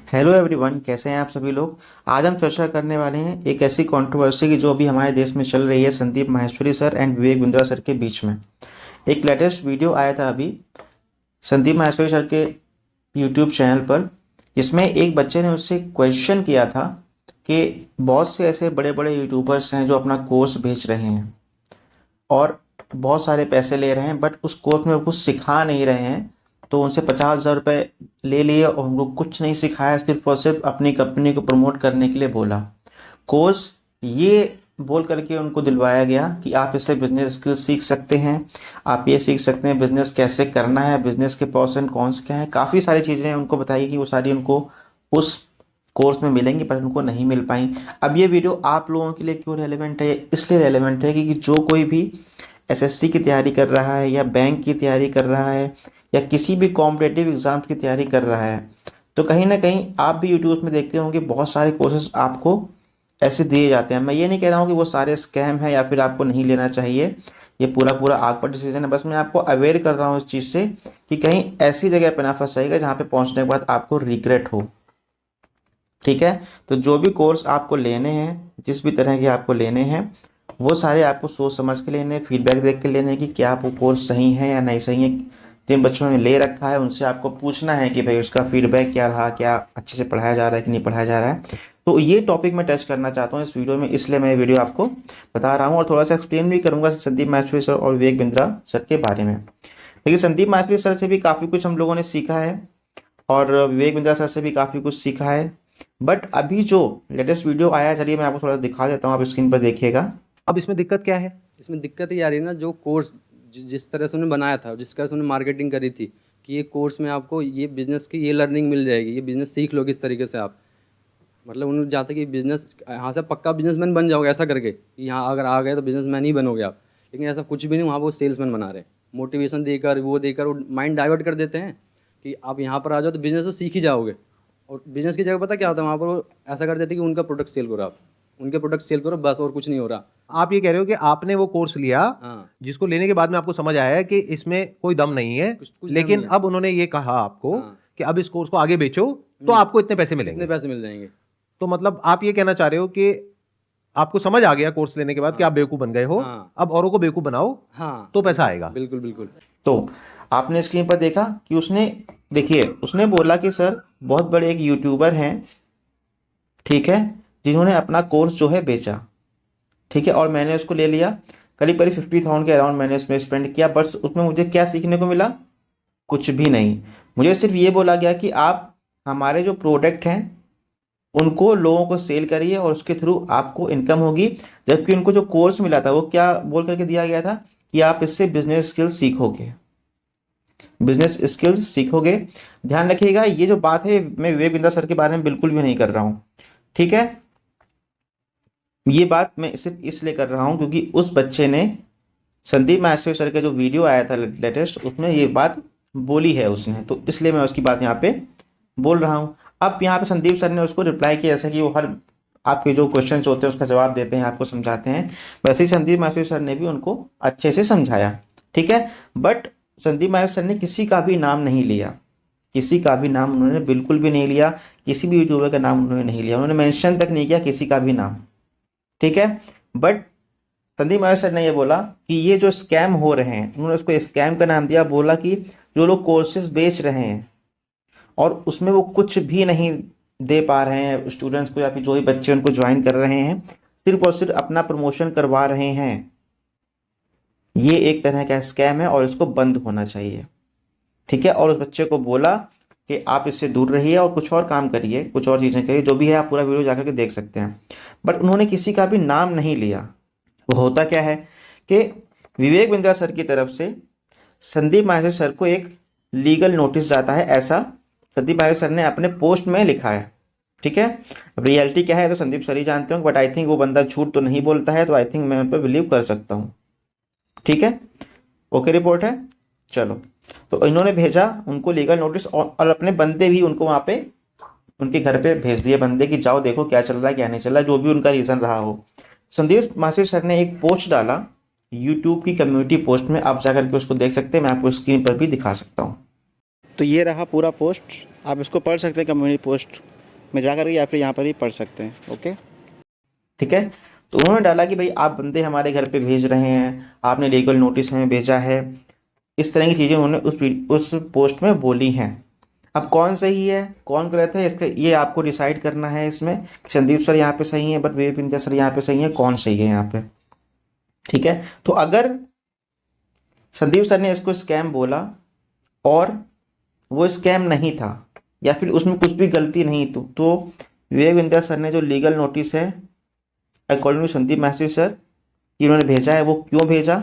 Hello everyone, कैसे हैं आप सभी लोग। आज हम चर्चा करने वाले हैं एक ऐसी कंट्रोवर्सी की जो अभी हमारे देश में चल रही है Sandeep Maheshwari sir and Vivek Bindra sir के बीच में। एक लेटेस्ट वीडियो आया था अभी संदीप माहेश्वरी सर के यूट्यूब चैनल पर, जिसमें एक बच्चे ने उससे क्वेश्चन किया था कि बहुत से ऐसे बड़े बड़े यूट्यूबर्स हैं जो अपना कोर्स बेच रहे हैं और बहुत सारे पैसे ले रहे हैं, बट उस कोर्स में वो कुछ सिखा नहीं रहे हैं। तो उनसे 50,000 रुपये ले लिए और उनको कुछ नहीं सिखाया, सिर्फ और सिर्फ अपनी कंपनी को प्रमोट करने के लिए बोला। कोर्स ये बोल करके उनको दिलवाया गया कि आप इससे बिजनेस स्किल सीख सकते हैं, आप ये सीख सकते हैं बिजनेस कैसे करना है, बिजनेस के प्रॉस एंड कॉन्स क्या है, काफ़ी सारी चीज़ें उनको बताई कि वो सारी उनको उस कोर्स में मिलेंगी, पर उनको नहीं मिल पाई। अब ये वीडियो आप लोगों के लिए क्यों रेलेवेंट है? इसलिए रेलेवेंट है कि जो कोई भी एसएससी की तैयारी कर रहा है या बैंक की तैयारी कर रहा है या किसी भी कॉम्पिटेटिव एग्जाम की तैयारी कर रहा है, तो कहीं ना कहीं आप भी यूट्यूब में देखते होंगे बहुत सारे कोर्सेज आपको ऐसे दिए जाते हैं। मैं ये नहीं कह रहा हूँ कि वो सारे स्कैम है या फिर आपको नहीं लेना चाहिए, ये पूरा पूरा आपका डिसीजन है। बस मैं आपको अवेयर कर रहा हूँ इस चीज़ से कि कहीं ऐसी जगह पर ना फंस जाएगा जहाँ पे पहुँचने के बाद आपको रिग्रेट हो। ठीक है, तो जो भी कोर्स आपको लेने हैं, जिस भी तरह के आपको लेने हैं, वो सारे आपको सोच समझ के लेने हैं, फीडबैक देख के लेने हैं कि क्या वो कोर्स सही है या नहीं सही है। जिन बच्चों ने ले रखा है उनसे आपको पूछना है कि भाई उसका फीडबैक क्या रहा, क्या अच्छे से पढ़ाया जा रहा है कि नहीं पढ़ाया जा रहा है। तो ये टॉपिक मैं टच करना चाहता हूँ इस वीडियो में, इसलिए मैं ये वीडियो आपको बता रहा हूँ और थोड़ा सा एक्सप्लेन भी करूँगा संदीप माहेश्वरी सर और विवेक बिंद्रा सर के बारे में। देखिए, संदीप माहेश्वरी सर से भी काफ़ी कुछ हम लोगों ने सीखा है और विवेक बिंद्रा सर से भी काफ़ी कुछ सीखा है। बट अभी जो लेटेस्ट वीडियो आया है, चलिए मैं आपको थोड़ा दिखा देता हूँ, आप स्क्रीन पर देखिएगा। अब इसमें दिक्कत क्या है? इसमें दिक्कत ये आ रही है ना, जो कोर्स जिस तरह से उन्होंने बनाया था, जिस तरह से उन्होंने मार्केटिंग करी थी कि ये कोर्स में आपको ये बिज़नेस की ये लर्निंग मिल जाएगी, ये बिज़नेस सीख लोगे इस तरीके से आप। मतलब उन्होंने चाहते कि बिज़नेस यहाँ से पक्का बिजनेसमैन बन जाओगे, ऐसा करके कि यहाँ अगर आ गए तो बिजनेसमैन ही बनोगे आप। लेकिन ऐसा कुछ भी नहीं, वहाँ वो सेल्समैन बना रहे हैं। मोटिवेशन देकर वो माइंड डाइवर्ट कर देते हैं कि आप यहाँ पर आ जाओ तो बिज़नेस तो सीख ही जाओगे। और बिज़नेस की जगह पता क्या होता है, वहाँ पर वो ऐसा कर देते हैं कि उनका प्रोडक्ट सेल करो, आप उनके प्रोडक्ट सेल करो बस, और कुछ नहीं हो रहा। आप ये कह रहे हो कि आपने वो कोर्स लिया हाँ, जिसको लेने के बाद में आपको समझ आया है कि इसमें कोई दम नहीं है, कुछ दम लेकिन नहीं है। अब उन्होंने ये कहा आपको हाँ, कि अब इस कोर्स को आगे बेचो तो आपको इतने पैसे कितने मिलेंगे। पैसे मिल जाएंगे। तो मतलब आप ये कहना चाह रहे हो कि आपको समझ आ गया कोर्स लेने के बाद कि आप बेवकूफ बन गए हो, हाँ, अब औरों को बेवकूफ बनाओ हाँ, तो पैसा आएगा। बिल्कुल बिल्कुल। तो आपने स्क्रीन पर देखा कि उसने, देखिए उसने बोला कि सर बहुत बड़े एक यूट्यूबर हैं, ठीक है, जिन्होंने अपना कोर्स जो है बेचा, ठीक है, और मैंने उसको ले लिया। करीब करीब 50,000 के अराउंड मैंने उसमें स्पेंड किया, बट उसमें मुझे क्या सीखने को मिला? कुछ भी नहीं। मुझे सिर्फ ये बोला गया कि आप हमारे जो प्रोडक्ट हैं उनको लोगों को सेल करिए और उसके थ्रू आपको इनकम होगी। जबकि उनको जो कोर्स मिला था वो क्या बोल करके दिया गया था कि आप इससे बिजनेस स्किल्स सीखोगे, बिजनेस स्किल्स सीखोगे। ध्यान रखिएगा, ये जो बात है मैं विवेक बिंद्रा सर के बारे में बिल्कुल भी नहीं कर रहा हूँ, ठीक है। ये बात मैं सिर्फ इसलिए कर रहा हूँ क्योंकि उस बच्चे ने संदीप माहेश्वरी सर का जो वीडियो आया था लेटेस्ट, उसमें ये बात बोली है उसने, तो इसलिए मैं उसकी बात यहाँ पे बोल रहा हूँ। अब यहाँ पे संदीप सर ने उसको रिप्लाई किया, जैसे कि वो हर आपके जो क्वेश्चंस होते हैं उसका जवाब देते हैं, आपको समझाते हैं, वैसे ही संदीप माहेश्वरी सर ने भी उनको अच्छे से समझाया, ठीक है। बट संदीप माहेश्वरी सर ने किसी का भी नाम नहीं लिया, किसी का भी नाम उन्होंने बिल्कुल भी नहीं लिया, किसी भी यूट्यूबर का नाम उन्होंने नहीं लिया, उन्होंने मेंशन तक नहीं किया किसी का भी नाम, ठीक है। बट संदीप माहेश्वरी सर ने ये बोला कि ये जो स्कैम हो रहे हैं, उन्होंने उसको स्कैम का नाम दिया, बोला कि जो लोग कोर्सेज बेच रहे हैं और उसमें वो कुछ भी नहीं दे पा रहे हैं स्टूडेंट्स को या फिर जो भी बच्चे उनको ज्वाइन कर रहे हैं, सिर्फ और सिर्फ अपना प्रमोशन करवा रहे हैं, ये एक तरह का स्कैम है और इसको बंद होना चाहिए, ठीक है। और उस बच्चे को बोला कि आप इससे दूर रहिए और कुछ और काम करिए, कुछ और चीज़ें करिए, जो भी है आप पूरा वीडियो जाकर के देख सकते हैं। बट उन्होंने किसी का भी नाम नहीं लिया। वो होता क्या है कि विवेक बिंद्रा सर की तरफ से संदीप माहेश्वरी सर को एक लीगल नोटिस जाता है, ऐसा संदीप माहेश्वरी सर ने अपने पोस्ट में लिखा है, ठीक है। अब रियलिटी क्या है तो संदीप सर ही जानते हो, बट आई थिंक वो बंदा झूठ तो नहीं बोलता है, तो आई थिंक मैं उन पर बिलीव कर सकता हूँ, ठीक है। ओके, रिपोर्ट है, चलो। तो इन्होंने भेजा उनको लीगल नोटिस और अपने बंदे भी उनको वहाँ पे उनके घर पे भेज दिए बंदे कि जाओ देखो क्या चल रहा है क्या नहीं चल रहा है, जो भी उनका रीज़न रहा हो। संदीप माहेश्वरी सर ने एक पोस्ट डाला यूट्यूब की कम्युनिटी पोस्ट में, आप जाकर के उसको देख सकते हैं, मैं आपको स्क्रीन पर भी दिखा सकता हूँ। तो ये रहा पूरा पोस्ट, आप इसको पढ़ सकते हैं कम्युनिटी पोस्ट में जा करके या फिर यहाँ पर ही पढ़ सकते हैं। ओके, ठीक है। तो उन्होंने डाला कि भाई आप बंदे हमारे घर पे भेज रहे हैं, आपने लीगल नोटिस हमें भेजा है, इस तरह की चीज़ें उन्होंने उस पोस्ट में बोली हैं। अब कौन सही है कौन गलत है इसका ये आपको डिसाइड करना है इसमें, कि संदीप सर यहाँ पे सही है बट विवेक बिंद्या सर यहाँ पे सही है, कौन सही है यहाँ पे। ठीक है, तो अगर संदीप सर ने इसको स्कैम बोला और वो स्कैम नहीं था या फिर उसमें कुछ भी गलती नहीं तो विवेक बिंद्या सर ने जो लीगल नोटिस है according to Sandeep Maheshwari sir कि उन्होंने भेजा है, वो क्यों भेजा,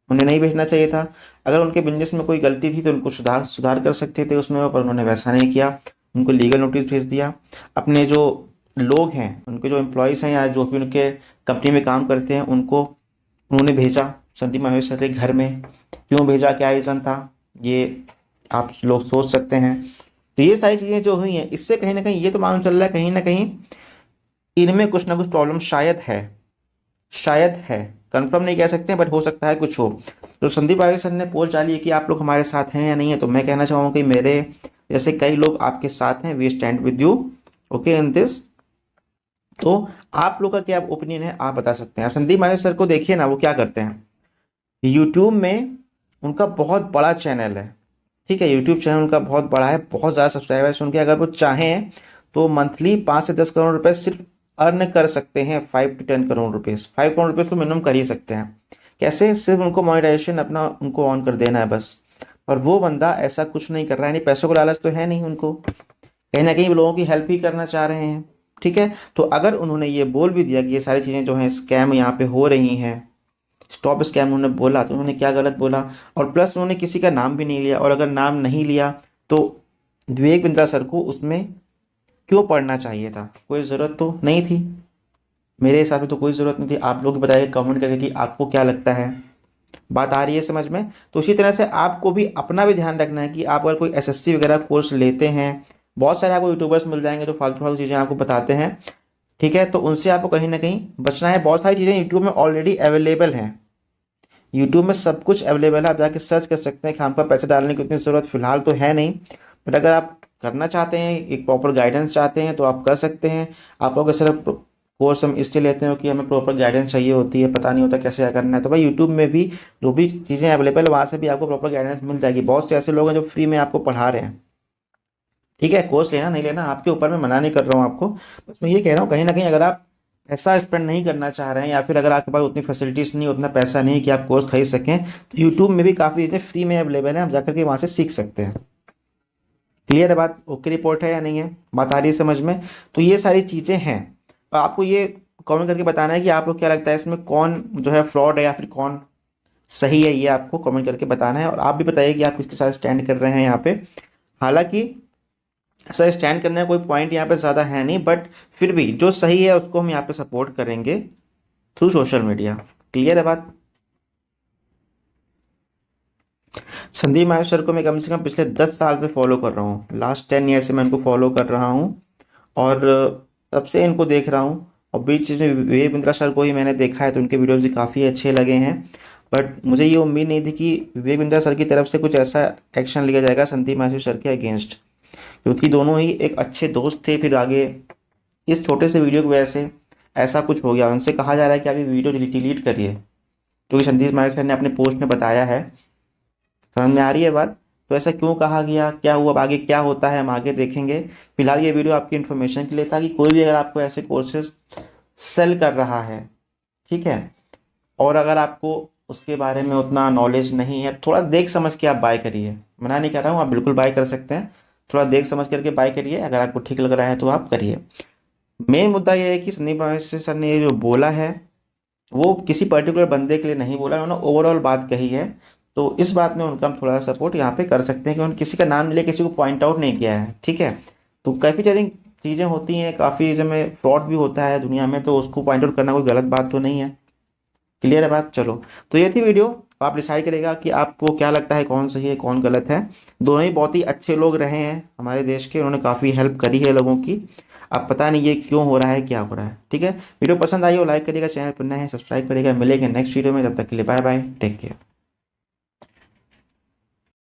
उन्हें नहीं भेजना चाहिए था। अगर उनके बिजनेस में कोई गलती थी तो उनको सुधार कर सकते थे उसमें, पर उन्होंने वैसा नहीं किया, उनको लीगल नोटिस भेज दिया। अपने जो लोग हैं, उनके जो एम्प्लॉयज़ हैं या जो भी उनके कंपनी में काम करते हैं, उनको उन्होंने भेजा संदीप माहेश्वरी सर के घर में। क्यों भेजा, क्या रीज़न था, ये आप लोग सोच सकते हैं। तो ये सारी चीज़ें जो हुई हैं, इससे कहीं ना कहीं ये तो मालूम चल रहा है कहीं ना कहीं इनमें कुछ ना कुछ प्रॉब्लम शायद है, कंफर्म नहीं कह सकते बट हो सकता है कुछ हो। तो संदीप आर्य सर ने पोस्ट डाली है कि आप लोग हमारे साथ हैं या नहीं है, तो मैं कहना चाहूँगा कि मेरे जैसे कई लोग आपके साथ हैं, we stand with you okay in this. तो आप लोग का क्या ओपिनियन है आप बता सकते हैं। संदीप आर्य सर को देखिए ना, वो क्या करते हैं, यूट्यूब में उनका बहुत बड़ा चैनल है, ठीक है, यूट्यूब चैनल उनका बहुत बड़ा है, बहुत ज़्यादा सब्सक्राइबर्स उनके। अगर वो चाहें तो मंथली 5 से 10 करोड़ रुपए सिर्फ अर्न कर सकते हैं, 5 to 10 करोड़ रुपीज़, 5 करोड़ रुपये तो मिनिमम कर ही सकते हैं। कैसे, सिर्फ उनको मोनेटाइजेशन अपना उनको ऑन कर देना है बस। और वो बंदा ऐसा कुछ नहीं कर रहा है, नहीं पैसों का लालच तो है नहीं उनको, कहीं ना कहीं वो लोगों की हेल्प ही करना चाह रहे हैं। ठीक है, तो अगर उन्होंने ये बोल भी दिया कि ये सारी चीज़ें जो हैं स्कैम यहाँ पे हो रही हैं, स्टॉप स्कैम उन्होंने बोला, तो उन्होंने क्या गलत बोला। और प्लस उन्होंने किसी का नाम भी नहीं लिया, और अगर नाम नहीं लिया तो विवेक बिंद्रा सर को उसमें क्यों पढ़ना चाहिए था, कोई ज़रूरत तो नहीं थी, मेरे हिसाब से तो कोई ज़रूरत नहीं थी। आप लोग बताइए कमेंट करके कि आपको क्या लगता है, बात आ रही है समझ में। तो इसी तरह से आपको भी अपना भी ध्यान रखना है कि आप अगर कोई एसएससी वगैरह कोर्स लेते हैं, बहुत सारे आपको यूट्यूबर्स मिल जाएंगे जो फालतू फालतू चीज़ें आपको बताते हैं, ठीक है, तो उनसे आपको कहीं ना कहीं बचना है। बहुत सारी चीज़ें यूट्यूब में ऑलरेडी अवेलेबल हैं, यूट्यूब में सब कुछ अवेलेबल है, आप जाके सर्च कर सकते हैं। खाम का पैसे डालने की उतनी ज़रूरत फिलहाल तो है नहीं, बट अगर आप करना चाहते हैं, एक प्रॉपर गाइडेंस चाहते हैं, तो आप कर सकते हैं। आप लोग सिर्फ कोर्स हम इसलिए लेते हैं कि हमें प्रॉपर गाइडेंस चाहिए होती है, पता नहीं होता कैसे क्या करना है, तो भाई यूट्यूब में भी जो भी चीज़ें अवेलेबल है वहाँ से भी आपको प्रॉपर गाइडेंस मिल जाएगी। बहुत से ऐसे लोग हैं जो फ्री में आपको पढ़ा रहे हैं, ठीक है, कोर्स लेना नहीं लेना आपके ऊपर, मैं मना नहीं कर रहा हूँ आपको, बस मैं ये कह रहा हूँ कहीं ना कहीं अगर आप पैसा स्पेंड नहीं करना चाह रहे हैं या फिर अगर आपके पास उतनी फैसिलिटीज़ नहीं, उतना पैसा नहीं कि आप कोर्स खरीद सकें, तो यूट्यूब में भी काफ़ी चीज़ें फ्री में अवेलेबल है, आप जाकर के वहाँ से सीख सकते हैं। क्लियर है बात, ओके रिपोर्ट है या नहीं है, बात आ रही है समझ में। तो ये सारी चीज़ें हैं, आपको ये कमेंट करके बताना है कि आप लोग क्या लगता है इसमें कौन जो है फ्रॉड है या फिर कौन सही है, ये आपको कमेंट करके बताना है। और आप भी बताइए कि आप किसके साथ स्टैंड कर रहे हैं यहाँ पे। हालांकि ऐसा स्टैंड करने का कोई पॉइंट यहाँ पे ज़्यादा है नहीं, बट फिर भी जो सही है उसको हम यहाँ पे सपोर्ट करेंगे थ्रू सोशल मीडिया। क्लियर है बात। संदीप माहेश्वरी सर को मैं कम से कम पिछले 10 साल से फॉलो कर रहा हूँ, लास्ट 10 ईयर से मैं इनको फॉलो कर रहा हूँ और तब से इनको देख रहा हूँ। और बीच में विवेक बिंद्रा सर को ही मैंने देखा है, तो उनके वीडियोज़ भी काफ़ी अच्छे लगे हैं, बट मुझे ये उम्मीद नहीं थी कि विवेक बिंद्रा सर की तरफ से कुछ ऐसा एक्शन लिया जाएगा संदीप माहेश्वरी सर के अगेंस्ट, क्योंकि दोनों ही एक अच्छे दोस्त थे। फिर आगे इस छोटे से वीडियो की वजह से ऐसा कुछ हो गया, उनसे कहा जा रहा है कि आप ये वीडियो डिलीट करिए, क्योंकि संदीप माहेश्वरी सर ने अपने पोस्ट में बताया है। समझ में आ रही है बात। तो ऐसा क्यों कहा गया, क्या हुआ, अब आगे क्या होता है हम आगे देखेंगे। फिलहाल ये वीडियो आपकी इन्फॉर्मेशन के लिए था कि कोई भी अगर आपको ऐसे कोर्सेज सेल कर रहा है, ठीक है, और अगर आपको उसके बारे में उतना नॉलेज नहीं है, थोड़ा देख समझ के आप बाय करिए। मना नहीं कर रहा हूँ, आप बिल्कुल बाय कर सकते हैं, थोड़ा देख समझ करके बाय करिए, अगर आपको ठीक लग रहा है तो आप करिए। मेन मुद्दा यह है कि संदीप माहेश्वरी सर ने ये जो बोला है वो किसी पर्टिकुलर बंदे के लिए नहीं बोला, उन्होंने ओवरऑल बात कही है। तो इस बात में उनका हम थोड़ा सा सपोर्ट यहाँ पे कर सकते हैं कि उन्होंने किसी का नाम ले किसी को पॉइंट आउट नहीं किया है, ठीक है। तो काफ़ी सारी चीज़ें होती हैं, काफ़ी चीज़ों में फ्रॉड भी होता है दुनिया में, तो उसको पॉइंट आउट करना कोई गलत बात तो नहीं है। क्लियर है बात। चलो, तो ये थी वीडियो, आप डिसाइड करेगा कि आपको क्या लगता है कौन सही है कौन गलत है। दोनों ही बहुत ही अच्छे लोग रहे हैं हमारे देश के, उन्होंने काफ़ी हेल्प करी है लोगों की। अब पता नहीं ये क्यों हो रहा है, क्या हो रहा है, ठीक है। वीडियो पसंद आई हो लाइक करिएगा, चैनल पर नए हैं सब्सक्राइब करिएगा। मिलेंगे नेक्स्ट वीडियो में, तब तक के लिए बाय बाय, टेक केयर।